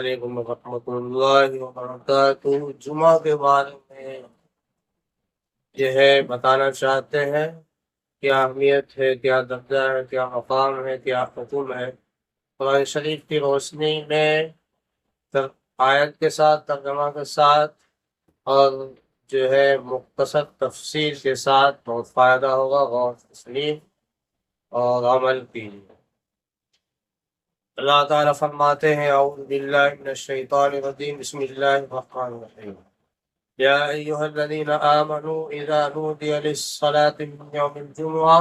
علیکم ورحمۃ اللہ وبرکاتہ۔ جمعہ کے بارے میں جو ہے بتانا چاہتے ہیں، کیا اہمیت ہے، کیا درجہ ہے، کیا مقام ہے، کیا حکم ہے۔ قرآن شریف کی روشنی میں آیت کے ساتھ، ترجمہ کے ساتھ اور جو ہے مختصر تفسیر کے ساتھ بہت فائدہ ہوگا۔ غور تسلیم اور عمل کیجیے۔ اللہ تعالیٰ فرماتے ہیں اعوذ باللہ من الشیطان الرجیم، بسم اللہ الرحمن الرحیم، یا ایہا الذین آمنوا اذا نودی للصلاة من یوم الجمعہ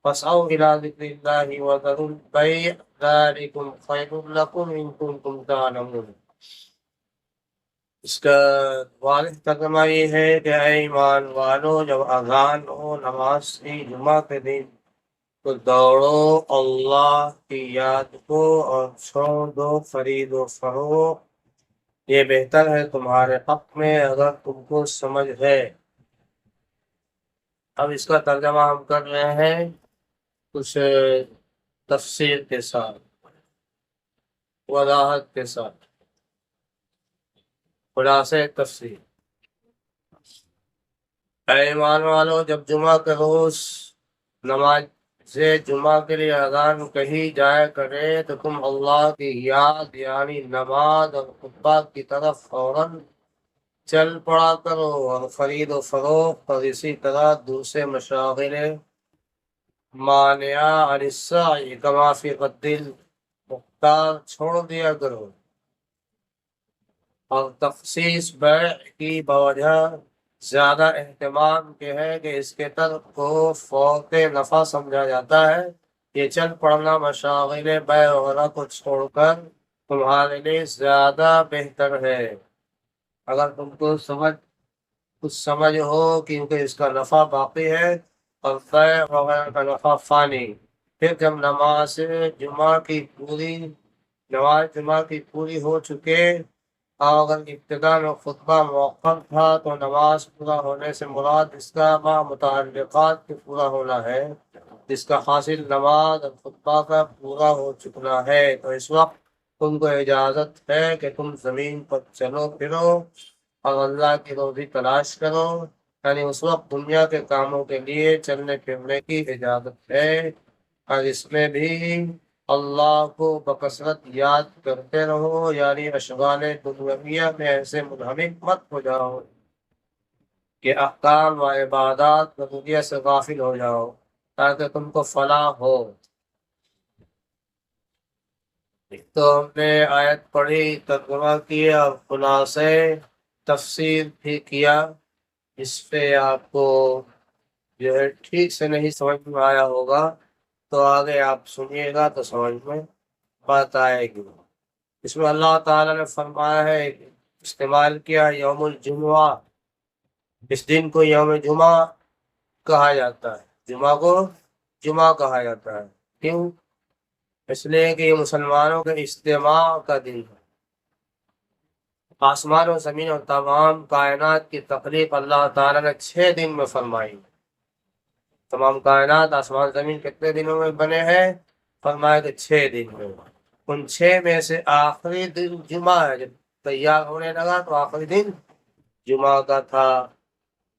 فاسعوا الی ذکر اللہ وذروا البیع ذلکم خیر لکم ان کنتم تعلمون۔ اس کا واضح ترجمہ یہ ہے کہ اے ایمان والو، جب اذان ہو نماز کی جمعہ کے دن تو دوڑو اللہ کی یاد کو اور چھوڑ دو خرید و فروخت، یہ بہتر ہے تمہارے حق میں اگر تم کو سمجھ ہے۔ اب اس کا ترجمہ ہم کر رہے ہیں کچھ تفسیر کے ساتھ، وضاحت کے ساتھ، خلاصہ تفسیر۔ اے ایمان والو، جب جمعہ کے روز نماز جمعہ کے لیے اذان کہی جائے کرے تو تم اللہ کی یاد یعنی نماز اور خطبہ کی طرف فوراً چل پڑا کرو، اور خرید و فروخت اور اسی طرح دوسرے مشاغل مانعہ عن السعی کما فی غد المختار چھوڑ دیا کرو، اور تخصیص بیع کی بوجہ زیادہ اہتمام کے ہے کہ اس کے ترک کو فوت نفع سمجھا جاتا ہے۔ یہ چل پڑنا مشاغل بیع وغیرہ کو چھوڑ کر تمہارے لیے زیادہ بہتر ہے اگر تم کو کچھ سمجھ ہو، کیونکہ اس کا نفع باقی ہے اور بیع وغیرہ کا نفع فانی۔ پھر جب نماز جمعہ کی پوری ہو چکے، اور اگر ابتدا میں خطبہ موقف تھا تو نماز پورا ہونے سے مراد اس کا متعلقات کے پورا ہونا ہے، جس کا حاصل نماز اور خطبہ کا پورا ہو چکنا ہے۔ تو اس وقت تم کو اجازت ہے کہ تم زمین پر چلو پھرو اور اللہ کی روزی تلاش کرو، یعنی اس وقت دنیا کے کاموں کے لیے چلنے پھرنے کی اجازت ہے، اور اس میں بھی اللہ کو بکثرت یاد کرتے رہو، یعنی اشغال دنیویہ میں ایسے منہمک مت ہو جاؤ کہ احکام و عبادات دنیا سے غافل ہو جاؤ، تاکہ تم کو فلاح ہو۔ تو ہم نے آیت پڑھی، ترجمہ کیا اور خلاصے تفسیر بھی کیا۔ اس پہ آپ کو جو ہے ٹھیک سے نہیں سمجھ میں آیا ہوگا تو آگے آپ سنیے گا تو سمجھ میں بات آئے گی۔ اس میں اللہ تعالیٰ نے فرمایا ہے، استعمال کیا یوم الجمعہ، اس دن کو یوم جمعہ کہا جاتا ہے، جمعہ کو جمعہ کہا جاتا ہے۔ کیوں؟ اس لیے کہ یہ مسلمانوں کے اجتماع کا دن ہے۔ آسمان و زمین اور تمام کائنات کی تخلیق اللہ تعالیٰ نے 6 دن میں فرمائی۔ تمام کائنات آسمان زمین کتنے دنوں میں بنے ہیں؟ فرمایا کہ 6 دن میں۔ ان 6 میں سے آخری دن جمعہ ہے، جب تیار ہونے لگا تو آخری دن جمعہ کا تھا،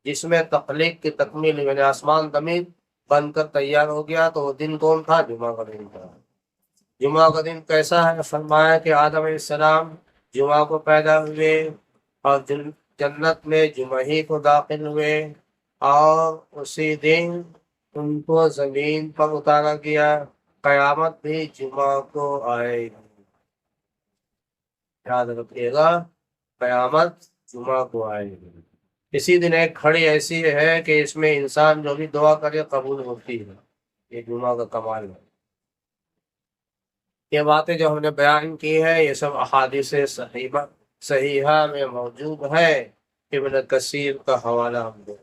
جس میں تخلیق کی تکمیل یعنی آسمان زمین بن کر تیار ہو گیا، تو وہ دن کون تھا؟ جمعہ کا دن تھا۔ جمعہ کا دن کیسا ہے؟ فرمایا کہ آدم علیہ السلام جمعہ کو پیدا ہوئے اور جنت میں جمعہ ہی کو داخل ہوئے، اور اسی دن ان کو زمین پر اتارا گیا۔ قیامت بھی جمعہ کو آئے گی، یاد رکھیے گا، قیامت جمعہ کو آئے گی۔ اسی دن ایک گھڑی ایسی ہے کہ اس میں انسان جو بھی دعا کرے قبول ہوتی ہے، یہ جمعہ کا کمال ہے۔ یہ باتیں جو ہم نے بیان کی ہے یہ سب احادیث صحیحہ میں موجود ہے، ابن کثیر کا حوالہ ہم دیں۔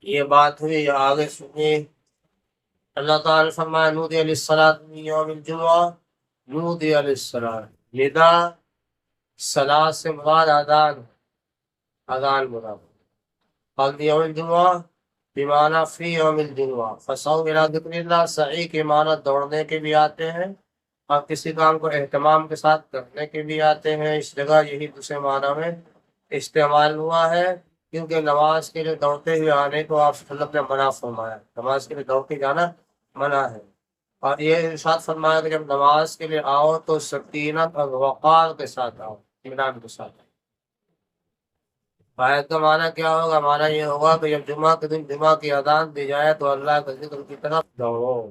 یہ بات ہوئی، آگے سنیے۔ اللہ تعالیٰ فرمایا نودی للصلاۃ من یوم الجمعہ، نودی للصلاۃ، ندا صلاۃ سے مراد اذان مراد، اور یوم الجمعہ بیمانہ فی یوم الجمعہ، فسعوا الی ذکر اللہ، سعی کے معنی دوڑنے کے بھی آتے ہیں اور کسی کام کو اہتمام کے ساتھ کرنے کے بھی آتے ہیں۔ اس جگہ یہی دوسرے معنی میں استعمال ہوا ہے، کیونکہ نماز کے لیے دوڑتے ہوئے آنے کو آپ صلی اللہ علیہ وسلم نے منع فرمایا، نماز کے لیے دوڑ کے جانا منع ہے۔ اور یہ ارشاد فرمایا کہ جب نماز کے لیے آؤ تو سکینت اور وقار کے ساتھ آؤ، اطمینان کے ساتھ۔ آیت کا معنی کیا ہوگا؟ معنی یہ ہوگا کہ جب جمعہ کے دن جمعہ کی اذان دی جائے تو اللہ کے ذکر کی طرف دوڑو،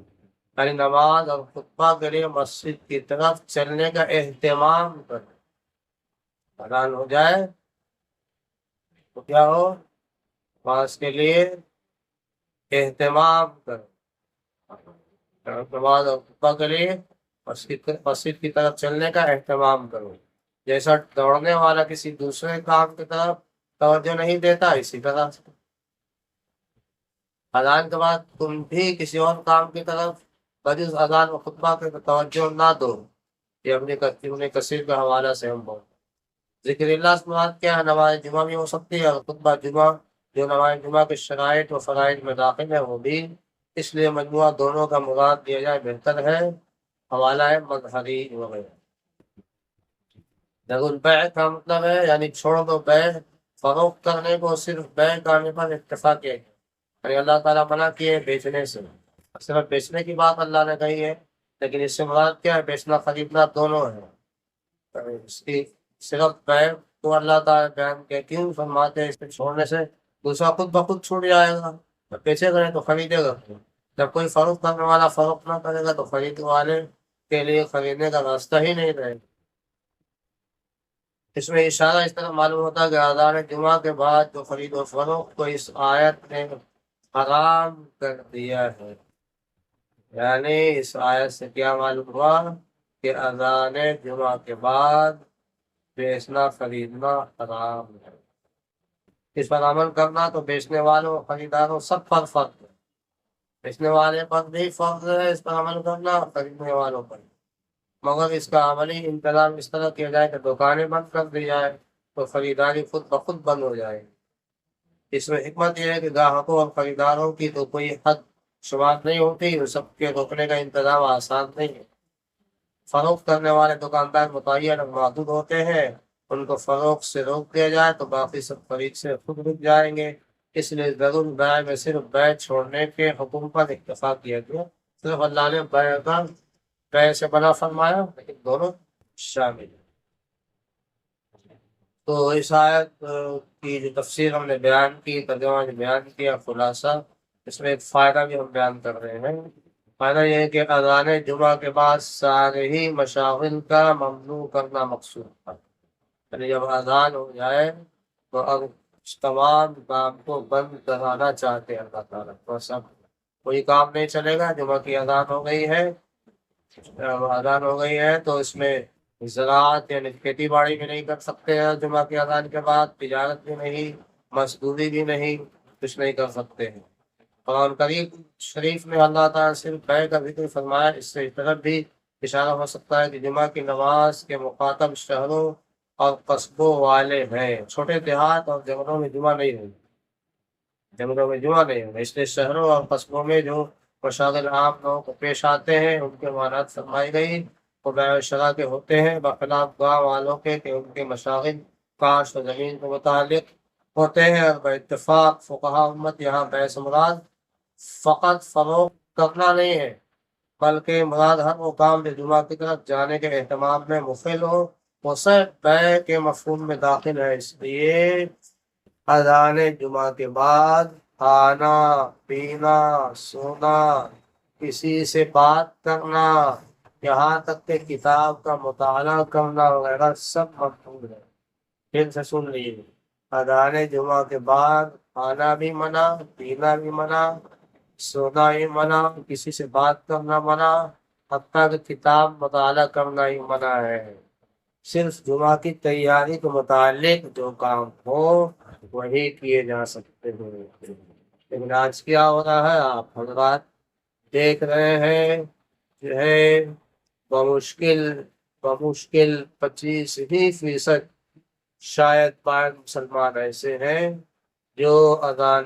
یعنی نماز اور خطبہ کے لیے مسجد کی طرف چلنے کا اہتمام کرو۔ اذان ہو جائے تو کیا ہو؟ نماز کے لیے اہتمام کرو، نماز اور خطبہ کے لیے مسجد کی طرف چلنے کا اہتمام کرو۔ جیسا دوڑنے والا کسی دوسرے کام کی طرف توجہ نہیں دیتا، اسی طرح سے اذان کے بعد تم بھی کسی اور کام کی طرف بجز اذان و خطبہ کے توجہ نہ دو۔ یہ اپنی کثیر کا حوالہ سے ہم بول ذکر اللہ سے مراد کیا ہے؟ نماز جمعہ بھی ہو سکتی ہے اور خطبہ جمعہ جو نماز جمعہ کے شرائط و فرائض میں داخل ہے وہ بھی، اس لیے مجموعہ دونوں کا مراد دیا جائے بہتر ہے۔ حوالہ ہے مظہری وغیرہ۔ البیع کا مطلب ہے یعنی چھوڑ دو بیع، فروخت کرنے کو صرف بیع کرنے پر اکتفا کیا گیا، یعنی اللہ تعالیٰ منع کیے بیچنے سے، صرف بیچنے کی بات اللہ نے کہی ہے، لیکن اس سے مراد کیا ہے؟ بیچنا خریدنا دونوں ہے۔ اس کی صرف بیع کو اللہ تعالیٰ بیان کیا، کیوں فرماتے ہیں اس کو چھوڑنے سے دوسرا خود بخود چھوٹ جائے گا، جب بیچے گا تو خریدے گا، جب کوئی فروخت کرنے والا فروخت نہ کرے گا تو خریدنے والے کے لیے خریدنے کا راستہ ہی نہیں رہے گا۔ اس میں اشارہ اس طرح معلوم ہوتا ہے کہ اذان جمعہ کے بعد جو خرید و فروخت کو اس آیت نے حرام کر دیا ہے، یعنی اس آیت سے کیا معلوم ہوا کہ اذان جمعہ کے بعد بیچنا خریدنا حرام ہے۔ اس پر عمل کرنا تو بیچنے والوں خریداروں سب پر فرض ہے، بیچنے والے پر بھی فرض ہے اس پر عمل کرنا، خریدنے والوں پر، مگر اس کا عملی انتظام اس طرح کیا جائے کہ دکانیں بند کر دی جائے تو خریداری خود بخود بند ہو جائے۔ اس میں حکمت یہ ہے کہ گاہکوں اور خریداروں کی تو کوئی حد شمار نہیں ہوتی، سب کے روکنے کا انتظام آسان نہیں ہے۔ فروخت کرنے والے دکاندار متعین اور محدود ہوتے ہیں، ان کو فروخت سے روک دیا جائے تو باقی سب خرید سے خود رک جائیں گے۔ اس لیے ضرور بیع میں صرف بیع چھوڑنے کے حکم پر اکتفا کیا گیا، صرف اللہ نے بیع سے منع فرمایا لیکن دونوں شامل ہیں۔ تو اس آیت کی جو تفسیر ہم نے بیان کی، ترجمہ جو بیان کیا، خلاصہ اس میں ایک فائدہ بھی ہم بیان کر رہے ہیں۔ فائدہ یہ ہے کہ اذان جمعہ کے بعد سارے ہی مشاغل کا ممنوع کرنا مقصود تھا، یعنی جب اذان ہو جائے تو اب تمام کام کو بند کرانا چاہتے ہیں اللہ تعالیٰ، تو سب کوئی کام نہیں چلے گا۔ جمعہ کی اذان ہو گئی ہے، تو اس میں زراعت یعنی کھیتی باڑی بھی نہیں کر سکتے ہیں، جمعہ کی اذان کے بعد تجارت بھی نہیں، مزدوری بھی نہیں، کچھ نہیں کر سکتے ہیں۔ قرآن کریم شریف میں اللہ تعالیٰ صرف بیع کا ذکر فرمایا، اس سے اس طرف بھی اشارہ ہو سکتا ہے کہ جمعہ کی نماز کے مخاطب شہروں اور قصبوں والے ہیں، چھوٹے دیہات اور جنگلوں میں جمعہ نہیں ہوگی، جنگلوں میں جمعہ نہیں ہوگا، اس لیے شہروں اور قصبوں میں جو مشاغل عام لوگوں کو پیش آتے ہیں ان کے معنات فرمائی گئی، وہ بیع و شرع کے ہوتے ہیں، بخلاف گاؤں والوں کے کہ ان کے مشاغل کاشت و زمین کو متعلق ہوتے ہیں۔ اور باتفاق فقہا امت یہاں بیع سے مراد فقط فروخت کرنا نہیں ہے، بلکہ مراد ہر وہ کام جو جمعہ کی طرف جانے کے اہتمام میں مفعل ہو، وہ سب بیع کے مفہوم میں داخل ہے۔ اس لیے اذان جمعہ کے بعد کھانا پینا، سونا، کسی سے بات کرنا، یہاں تک کہ کتاب کا مطالعہ کرنا وغیرہ سب ممنوع ہے۔ پھر سے سن لیجیے، اذان جمعہ کے بعد کھانا بھی منع، پینا بھی منع، سونا بھی منع، کسی سے بات کرنا منع، حتیٰ کہ کتاب مطالعہ کرنا ہی منع ہے۔ صرف جمعہ کی تیاری کے متعلق جو کام ہو وہی کیے جا سکتے ہیں۔ لیکن آج کیا ہو رہا ہے آپ حضرات دیکھ رہے ہیں، جو ہے بمشکل 25% شاید بعض مسلمان ایسے ہیں جو اذان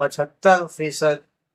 75%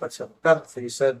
75%